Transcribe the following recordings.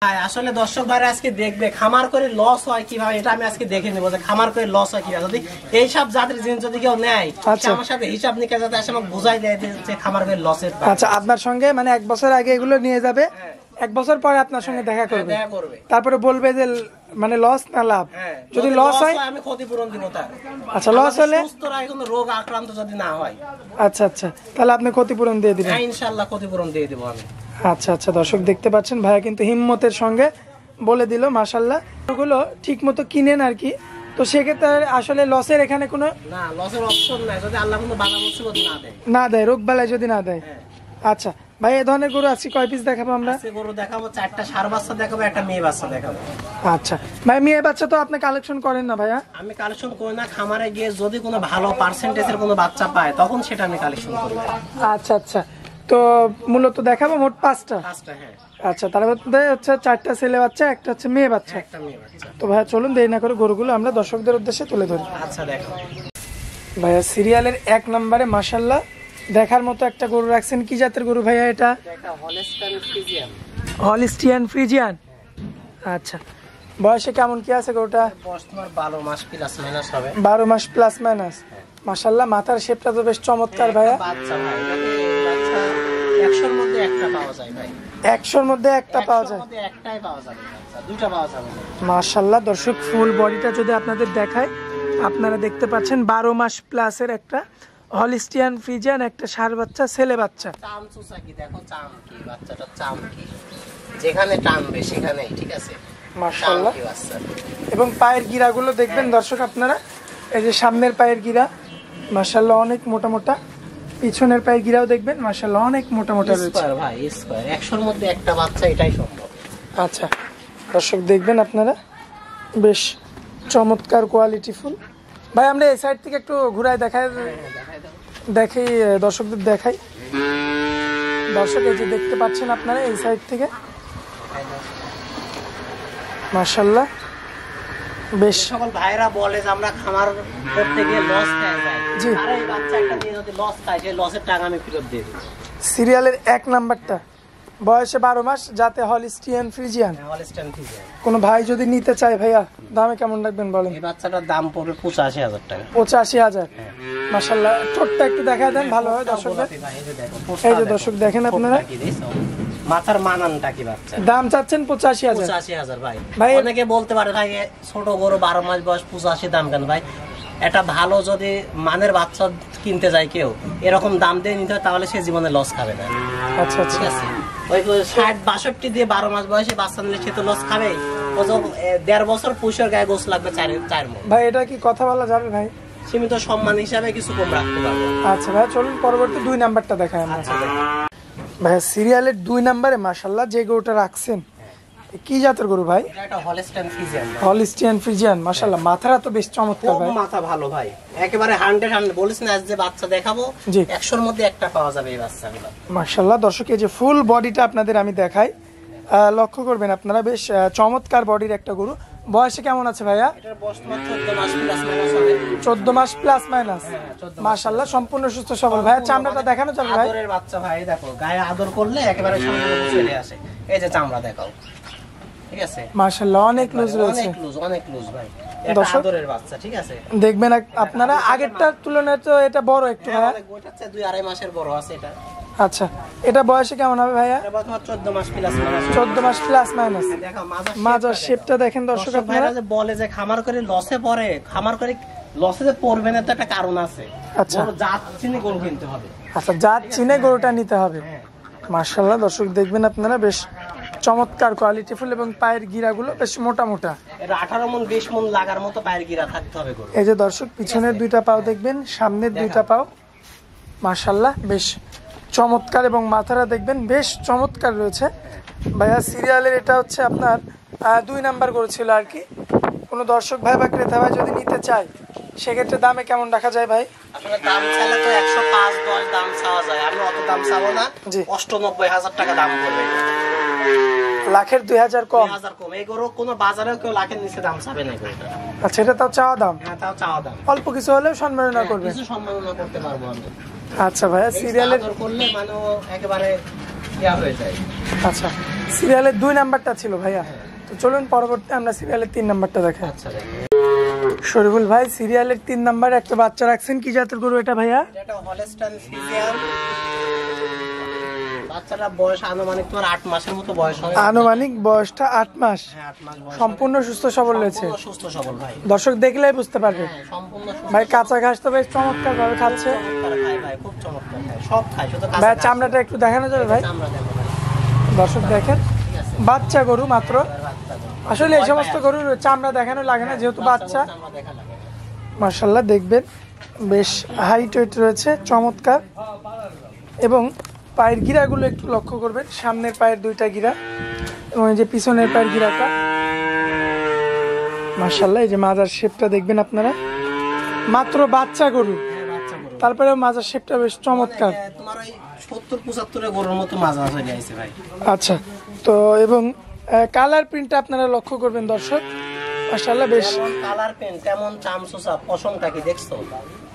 আসলে দর্শক ভাইরা আজকে দেখবে খামার করে লস হয় কিভাবে, এটা আমি আজকে দেখে নেবো যে খামার করে লস হয় কিভাবে। যদি এইসব জাতের জিনিস যদি কেউ নেয়, আমার সাথে হিসাব নিকাশ যাতে আসে আমাকে বোঝাই দেয় যে খামার করে লসের। আচ্ছা, আপনার সঙ্গে মানে 1 বছর আগে এগুলো নিয়ে যাবে, 1 বছর পরে আপনার সঙ্গে দেখা করবে, তারপরে বলবে যে মানে লস না লাভ। যদি লস হয় আমি ক্ষতিপূরণ দিব তার। আচ্ছা, লস হলে কোনো রোগ আক্রান্ত যদি না হয়, আচ্ছা আচ্ছা, তাহলে আপনি ক্ষতিপূরণ দিয়ে দিবেন। ইনশাআল্লাহ ক্ষতিপূরণ দিয়ে দেব আমি। আচ্ছা আচ্ছা, দর্শক দেখতে পাচ্ছেন ভাইয়া কিন্তু হিম্মতের সঙ্গে বলে দিল, মাশাআল্লাহ। ওগুলো ঠিক মতো কিনেন আর কি, তো সেক্ষেত্রে আসলে লসের এখানে কোনো না, লসের অপশন নাই যদি আল্লাহ কোনো বাধা মুসিবত না দেয়, রোগ বালাই যদি না দেয়। আচ্ছা ভাই, এই ধরনের গরু আজকে কয় পিস দেখাবো আমরা? গরু দেখাবো 4টা ষাঁড় বাচ্চা দেখাবো, একটা মেয়ে বাচ্চা দেখাবো। আচ্ছা ভাই, মেয়ে বাচ্চা তো আপনি কালেকশন করেন না ভাইয়া? আমি কালেকশন করি না, খামারে গিয়ে যদি কোনো ভালো পার্সেন্টেজের কোনো বাচ্চা পায় তখন সেটা আমি কালেকশন করি। আচ্ছা আচ্ছা, তো মূলত দেখাবো মোট 5টা। হ্যাঁ। আচ্ছা, তার মধ্যে হচ্ছে 4টা ছেলে বাচ্চা, একটা হচ্ছে মেয়ে বাচ্চা। তো ভাইয়া চলুন দেরি না করে গরুগুলো আমরা দর্শকদের উদ্দেশ্যে তুলে ধরি। আচ্ছা দেখো ভাইয়া, সিরিয়ালের 1 নম্বরে মাশাআল্লাহ দেখার মতো একটা গরু রাখছেন। কি জাতের গরু ভাইয়া এটা? Holstein Friesian. আচ্ছা, বয়সে কেমন কি আছে গরুটা? বয়স তোমার 12 মাস প্লাস মাইনাস হবে। 12 মাস প্লাস মাইনাস। মাশাআল্লাহ, মাথার শেপটা তো বেশ চমৎকার ভাইয়া। বাচ্চা ভাই, বাচ্চা 100 এর মধ্যে একটা পাওয়া যায় ভাই। 100 এর মধ্যে একটা পাওয়া যায়? 100 এর মধ্যে একটাই পাওয়া যাবে, দুটো পাওয়া যাবে না। মাশাআল্লাহ, দর্শক ফুল বডিটা যদি আপনাদের দেখায়, আপনারা দেখতে পাচ্ছেন 12 মাস প্লাসের একটা হলিস্টিয়ান ফ্রিজিয়ান, একটা ষাঁড় বাচ্চা, ছেলে বাচ্চা। চাম চুষা কি দেখো, চাম কি বাচ্চাটা, চাম কি যেখানে টানবে সেখানেই, ঠিক আছে মাশাআল্লাহ। এবং পায়ের গিরাগুলো দেখবেন দর্শক আপনারা, এই যে সামনের পায়ের গিরা মাশাআল্লাহ অনেক মোটা মোটা, পিছনের পায়ের গিরাও দেখবেন মাশাআল্লাহ অনেক মোটা মোটা রয়েছে ভাই। স্কয়ার 100 এর মধ্যে একটা বাচ্চা, এটাই সম্ভব। আচ্ছা দর্শক দেখবেন আপনারা, বেশ চমৎকার কোয়ালিটি ফুল। ভাই আমরা এই সাইড থেকে একটু ঘুরায় দেখি দর্শকদের দেখাই। দর্শক এই যে দেখতে পাচ্ছেন আপনারা এই সাইড থেকে মাশাআল্লাহ বেশ। সকল ভাইরা বলে যে আমরা খামার করতে গিয়ে লস খাই যায়, জি, আর এই বাচ্চা একটা দিয়ে যদি লস খায়, সেই লসের টাকা আমি ফেরত দিয়ে দেব। সিরিয়ালের 1 নাম্বারটা বয়সে 12 মাস, যাতে হলিস্টিয়ান ফ্রিজিয়ান। কোনো ভাই যদি নিতে চায় ভাইয়া, দামে কেমন রাখবেন বলেন? এই বাচ্চাটার দাম পড়বে 85,000 টাকা। 85,000। মাশাআল্লাহ, ঠোঁটটা একটু দেখা দেন ভালো হয় দর্শকদের। এই যে দর্শক দেখেন আপনারা, মাথার মানানটা কি বাচ্চা। দাম চাচ্ছেন 85,000। 85,000 ভাই। অনেকে বলতে পারে ভাই ছোট গরু 12 মাস বয়স 85 দাম কেন ভাই? এটা ভালো যদি মানের বাচ্চা কিনতে যায় কেউ, এরকম দাম দিয়ে নিতে হয়, তাহলে সে জীবনে লস খাবে না। আচ্ছা ঠিক আছে, ওই 60-62 দিয়ে 12 মাস বয়সে বাচ্চা নিলে সে তো লস খাবে। ও তো 1.5 বছর পুষের গায়ে গোস লাগবে 4 মণ। ভাই এটা কি কথা বলা যাবে ভাই? সীমিত সম্মান হিসাবে কিছু কম রাখতে পারবো। আচ্ছা ভাই, চলুন পরবর্তী 2 নাম্বারটা দেখাই আমরা। ভাই সিরিয়ালের 2 নম্বরে মাশাআল্লাহ যে গরুটা রাখছেন, কি জাতের গরু ভাই? এটা হলিস্টিয়ান ফ্রিজিয়ান। হলিস্টিয়ান ফ্রিজিয়ান, মাশাআল্লাহ মাথাটা তো বেশ চমৎকার ভাই। মাথা ভালো ভাই, একেবারে 100 বলিস না, আজ যে বাচ্চা দেখাবো 100 এর মধ্যে একটা পাওয়া যাবে এই বাচ্চাগুলো। মাশাআল্লাহ দর্শক, এই যে ফুল বডিটা আপনাদের আমি দেখাই, লক্ষ্য করবেন আপনারা, বেশ চমৎকার বডির একটা গরু। বয়সে কেমন আছে ভাইয়া? এটার বয়স মাত্র 14 মাস প্লাস মাইনাস হবে। 14 মাস প্লাস মাইনাস। মাশাআল্লাহ সম্পূর্ণ সুস্থ সবল। ভাইয়া চামড়াটা দেখানো যাবে ভাই? আদরের বাচ্চা ভাই, দেখো গায়ে আদর করলে একেবারে সামনে চলে আসে। এই যে চামড়া দেখাও, ঠিক আছে মাশাআল্লাহ অনেক লুজ রয়েছে, অনেক লুজ ভাই। এটা আদরের বাচ্চা, ঠিক আছে দেখবেন আপনারা আগেরটার তুলনায় তো এটা বড় একটু ভাইয়া। ওটা হচ্ছে 2-2.5 মাসের বড় আছে এটা। আচ্ছা, এটা বয়সে কেমন হবে ভাইয়া? এটা বয়স 14 মাস প্লাস মাইনাস। 14 মাস প্লাস মাইনাস। দেখো মাজার শেপটা দেখেন দর্শক আপনারা। যে বলে যে খামার করে লসে পড়ে, খামার করে লসে যে পড়বে না তো একটা কারণ আছে। আচ্ছা, জাত চিনে গরু কিনতে হবে। আচ্ছা, জাত চিনে গরুটা নিতে হবে। মাশাআল্লাহ দর্শক দেখবেন আপনারা, বেশ চমৎকার কোয়ালিটিফুল, এবং পায়ের গিরাগুলো বেশ মোটা মোটা। এটা 18 মণ 20 মণ লাগার মতো পায়ের গিরা থাকতে হবে গরু। এই যে দর্শক পিছনের 2টা পাও দেখবেন, সামনের 2টা পাও মাশাআল্লাহ বেশ চমৎকার, এবং মাথাটা দেখবেন বেশ চমৎকার রয়েছে। ভাইয়া সিরিয়ালের এটা হচ্ছে আপনার 2 নাম্বার গরু ছিল আর কি। কোনো দর্শক ভাই বা ক্রেতা ভাই যদি নিতে চায়, সেক্ষেত্রে দামে কেমন রাখা যায় ভাই? আসলে দাম চাইলে তো 105-10 দাম চাওয়া যায়, আমি অত দাম চাবো না। 98,000 টাকা দাম করবে। লাখের 2,000 কম? 2,000 কম। এই গরু কোনো বাজারেও কেউ লাখের নিচে দাম চাবে না গরুটা। আচ্ছা, এটা তাও চাওয়া দাম? হ্যাঁ, তাও চাওয়া দাম। অল্প কিছু হলেও সম্মাননা করবে? কিছু সম্মাননা করতে পারবো আমি। আচ্ছা ভাইয়া সিরিয়ালের করলে মানে একেবারে ইয়া হয়ে যায়। আচ্ছা, সিরিয়ালের 2 নাম্বারটা ছিল ভাইয়া, তো চলুন পরবর্তী আমরা সিরিয়ালের 3 নাম্বারটা দেখাই। আচ্ছা শরীফুল ভাই, সিরিয়ালের 3 নাম্বারে একটা বাচ্চা রাখছেন, কি জাতের গরু এটা ভাইয়া? এটা হলস্টাইন ফ্রিজিয়ান। বাচ্চাটার বয়স আনুমানিক তোমার 8 মাসের মতো বয়স হবে। আনুমানিক বয়সটা 8 মাস। হ্যাঁ 8 মাস বয়স। সম্পূর্ণ সুস্থ সবল রয়েছে, সম্পূর্ণ সুস্থ সবল ভাই। দর্শক দেখলেই বুঝতে পারবে। হ্যাঁ সম্পূর্ণ সুস্থ। ভাই কাঁচা ঘাস তো বেশ চমৎকার ভাবে খাচ্ছে। চমৎকার খায় ভাই, খুব চমৎকার খায়, সব খায়, শুধু ভাই চামড়াটা একটু দেখানো যাবে ভাই? চামড়া দেখো ভাই। দর্শক দেখেন, বাচ্চা গরু মাত্র। আসলে এই সমস্ত গরুর চামড়া দেখানো লাগে না, যেহেতু বাচ্চা। চামড়া দেখা লাগে। মাশাআল্লাহ দেখবেন বেশ হাইট ওয়েট রয়েছে, চমৎকার। এবং পায়ের গিরাগুলো একটু লক্ষ্য করবেন, সামনের পায়ের 2টা গিরা এবং এই যে পিছনের পায়ের গিরাটা। মাশাআল্লাহ এই যে মাজার শেপটা দেখবেন আপনারা, মাত্র বাচ্চা গরু, তারপরে মাজার শেপটা বেশ চমৎকার। তোমার ওই 70-75 গরুর মতো মাজা চলে আইছে ভাই। আচ্ছা, তো এবং কালার প্রিন্টটা আপনারা লক্ষ্য করবেন দর্শক, মাশাআল্লাহ বেশ কালার পেন তেমন চামচুসা, পশমটা কি দেখছো,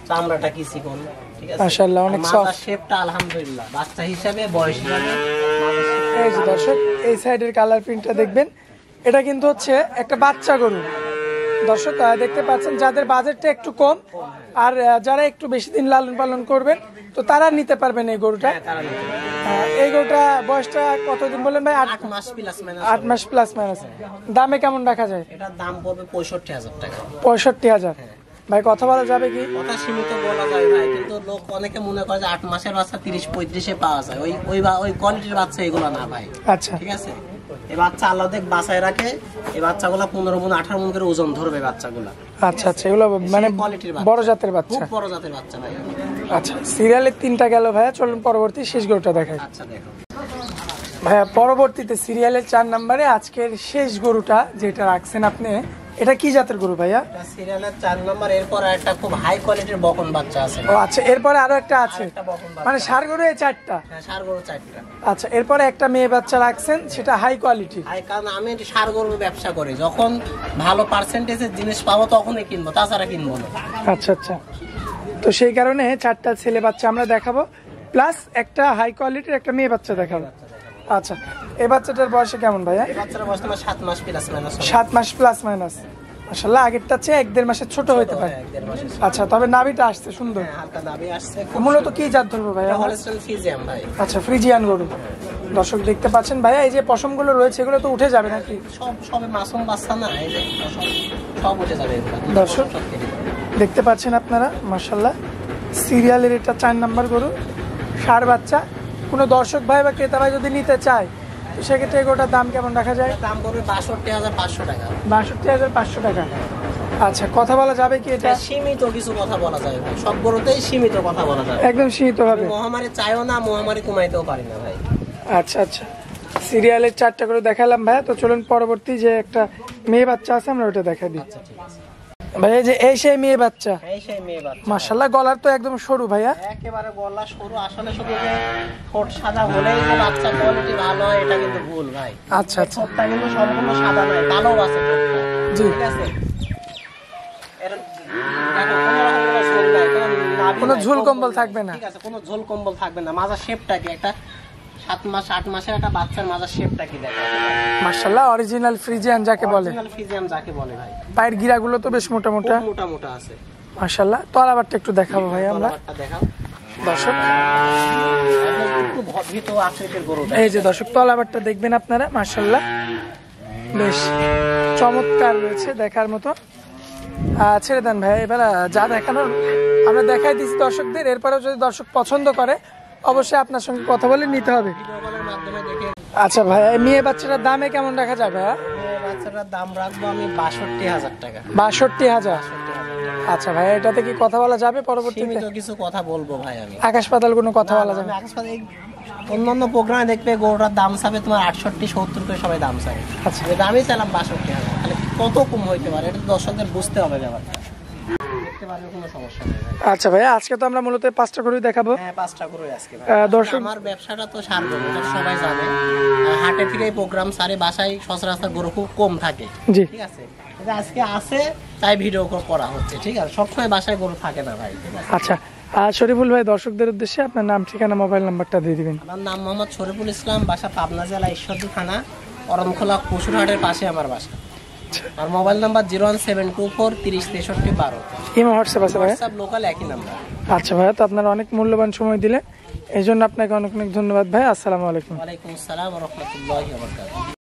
চামড়াটা কি চিকন, ঠিক আছে মাশাআল্লাহ অনেক মাথার সফট। শেপটা আলহামদুলিল্লাহ বাচ্চা হিসাবে, বয়স হিসাবে এই যে দর্শক এই সাইডের কালার প্রিন্টটা দেখবেন, এটা কিন্তু হচ্ছে একটা বাচ্চা গরু। দর্শক দেখতে পাচ্ছেন, যাদের বাজেটটা একটু কম আর যারা একটু বেশি দিন লালন পালন করবেন, তো তারা নিতে পারবেন এই গরুটা। এই গরুটা বয়সটা কতদিন বললেন ভাই? 8 মাস প্লাস মাইনাস। 8 মাস প্লাস মাইনাস। দামে কেমন রাখা যায়? এটার দাম পড়বে 65,000 টাকা। 65,000। ভাই কথা বলা যাবে কি? কথা সীমিত বলা যায় ভাই, কিন্তু লোক অনেকে মনে করে যে 8 মাসের বাচ্চা 30-35 পাওয়া যায়, ওই কোয়ালিটির বাচ্চা এগুলো না ভাই। আচ্ছা ঠিক আছে, এই বাচ্চা আল্লাহ দেখ বাঁচায় রাখে, এই বাচ্চাগুলো 15 মণ 18 মণ করে ওজন ধরবে বাচ্চাগুলো। আচ্ছা আচ্ছা, এগুলো মানে কোয়ালিটির বড় জাতের বাচ্চা। খুব বড় জাতের বাচ্চা ভাই। আচ্ছা, সিরিয়ালের 3টা গেল ভাইয়া, চলুন পরবর্তী শেষ গরুটা দেখাই। আচ্ছা দেখো ভাইয়া, পরবর্তীতে সিরিয়ালের 4 নম্বরে আজকের শেষ গরুটা যেটা রাখছেন আপনি, এটা কি জাতের গরু ভাইয়া? এটা সিরিয়ালের 4 নম্বর। এরপর একটা খুব হাই কোয়ালিটির বকন বাচ্চা আছে। ও আচ্ছা, এরপরে আরো একটা আছে, একটা বকন বাচ্চা, মানে ষাঁড় গরু এই 4টা। হ্যাঁ ষাঁড় গরু 4টা। আচ্ছা, এরপরে একটা মেয়ে বাচ্চা রাখছেন, সেটা হাই কোয়ালিটি। কারণ আমি ষাঁড় গরুর ব্যবসা করি, যখন ভালো পার্সেন্টেজের জিনিস পাবো তখনই কিনবো, তাছাড়া কিনবো না। আচ্ছা আচ্ছা, তো সেই কারণে 4টা ছেলে বাচ্চা আমরা দেখাবো, প্লাস একটা হাই কোয়ালিটির একটা মেয়ে বাচ্চা দেখাবো। আচ্ছা, এই বাচ্চাটার বয়সে কেমন ভাইয়া? এই বাচ্চার বয়স তোমার 7 মাস প্লাস মাইনাস। 7 মাস প্লাস মাইনাস। মাশাআল্লাহ আগেরটা চেয়ে 1-1.5 মাসের ছোট হতে পারে। 1-1.5 মাসের। আচ্ছা, তবে নাভিটা আসছে সুন্দর। হ্যাঁ, হালকা দাবি আসছে। মূলত কি জাত ধরবো ভাইয়া? হলস্টাইন ফ্রিজিয়ান ভাই। আচ্ছা, ফ্রিজিয়ান গরু। দর্শক দেখতে পাচ্ছেন ভাইয়া, এই যে পশমগুলো রয়েছে এগুলো তো উঠে যাবে নাকি? সবে মাসুম বাচ্চা না, এই যে সব উঠে যাবে এগুলো। দর্শক দেখতে পাচ্ছেন আপনারা, মাশাআল্লাহ সিরিয়ালের এটা 4 নাম্বার গরু, ষাঁড় বাচ্চা। কোনো দর্শক ভাই বা ক্রেতা ভাই যদি নিতে চায়, তো সেক্ষেত্রে এগুলোটার দাম কেমন রাখা যায়? দাম পড়বে 62,500 টাকা। 62,500 টাকা। আচ্ছা, কথা বলা যাবে কি এটা? সীমিত কিছু কথা বলা যায় ভাই, সব গরুতেই সীমিত কথা বলা যায়। একদম সীমিত ভাবে। মহামারী চাইও না, মহামারী কমাইতেও পারি না ভাই। আচ্ছা আচ্ছা, সিরিয়ালের 4টা করে দেখালাম ভাইয়া, তো চলুন পরবর্তী যে একটা মেয়ে বাচ্চা আছে আমরা ওটা দেখা দিই। আচ্ছা ঠিক আছে ভাই, এই যে এই সেই মেয়ে বাচ্চা, এই সেই মেয়ে বাচ্চা। মাশাআল্লাহ গলার তো একদম সরু ভাইয়া। একেবারে গলা সরু, আসলে শুধু যে ঠোঁট সাদা হলেই যে বাচ্চা কোয়ালিটি ভালো হয় এটা কিন্তু ভুল ভাই। আচ্ছা আচ্ছা, ঠোঁটটা কিন্তু সম্পূর্ণ সাদা নয়, কালো আছে ঠোঁটটা। জি। ঠিক আছে, এর দেখো কোনো রকম কোনো ঝোল নাই, কোনো ঝুল কম্বল থাকবে না। ঠিক আছে, কোনো ঝোল কম্বল থাকবে না। মাজার শেপটা কি, একটা 7 মাস 8 মাসের একটা বাচ্চার মাজার শেপটা কি দেখো। মাশাআল্লাহ অরিজিনাল ফ্রিজিয়ান যাকে বলে। অরিজিনাল ফ্রিজিয়ান যাকে বলে ভাই। পায়ের গিরাগুলো তো বেশ মোটা মোটা, খুব মোটা মোটা আছে। মাশাআল্লাহ। তলাবারটা একটু দেখাবো ভাই আমরা তলাবারটা দেখাও দর্শক। একটু ভীত আকৃতির গরু। এই যে দর্শক তলাবারটা দেখবেন আপনারা, মাশাআল্লাহ বেশ চমৎকার রয়েছে, দেখার মতো। ছেড়ে দেন ভাই, এবার যা দেখানোর আমরা দেখাই দিচ্ছি দর্শকদের। এরপরেও যদি দর্শক পছন্দ করে অবশ্যই আপনার সঙ্গে কথা বলে নিতে হবে। ভিডিও কলের মাধ্যমে দেখে। আচ্ছা ভাই, এই মেয়ে বাচ্চাটার দামে কেমন রাখা যাবে? মেয়ে বাচ্চাটার দাম রাখবো আমি 62,000 টাকা। 62,000। আচ্ছা ভাই, এটাতে কি কথা বলা যাবে পরবর্তীতে? সীমিত কিছু কথা বলবো ভাই আমি। আকাশ পাতাল কোনো কথা বলা যাবে? অন্যান্য প্রোগ্রামে দেখবে গরুটার দাম চাবে তোমার 68-70 করে সবাই দাম চাবে। আচ্ছা, দামই চাইলাম 62,000। তাহলে কত কম হইতে পারে এটা দর্শকদের বুঝতে হবে ব্যাপারটা। দেখতে পারবে, কোনো সমস্যা নেই ভাই। আচ্ছা ভাই, আজকে তো আমরা মূলত 5টা গরুই দেখাবো। হ্যাঁ 5টা গরু আজকে ভাই। দর্শক আমার ব্যবসাটা তো ষাঁড় গরু, এটা সবাই জানে। হাটে ফিরে প্রোগ্রাম সারে বাসায় সচরাচর গরু খুব কম থাকে। জি, ঠিক আছে, আজকে আছে তাই ভিডিও করা হচ্ছে। ঠিক আছে, সবসময় বাসায় গরু থাকে না ভাই। ঠিক আছে, আচ্ছা আর শরীফুল ভাই, দর্শকদের উদ্দেশ্যে আপনার নাম, ঠিকানা, মোবাইল নাম্বারটা দিয়ে দিবেন। আমার নাম মোহাম্মদ শরীফুল ইসলাম, বাসা পাবনা জেলা ঈশ্বরদী থানা, অরমখোলা পশুরহাটের পাশে আমার বাসা। আর মোবাইল নাম্বার 01724 30 63 12। ইমো হোয়াটসঅ্যাপ আছে ভাই? হোয়াটসঅ্যাপ লোকাল একই নাম্বার। আচ্ছা ভাইয়া, তো আপনারা অনেক মূল্যবান সময় দিলেন, এই জন্য আপনাকে অনেক অনেক ধন্যবাদ ভাই। আসসালামু আলাইকুম। ওয়ালাইকুম আসসালাম ওয়া রাহমাতুল্লাহি ওয়া বারাকাতুহু।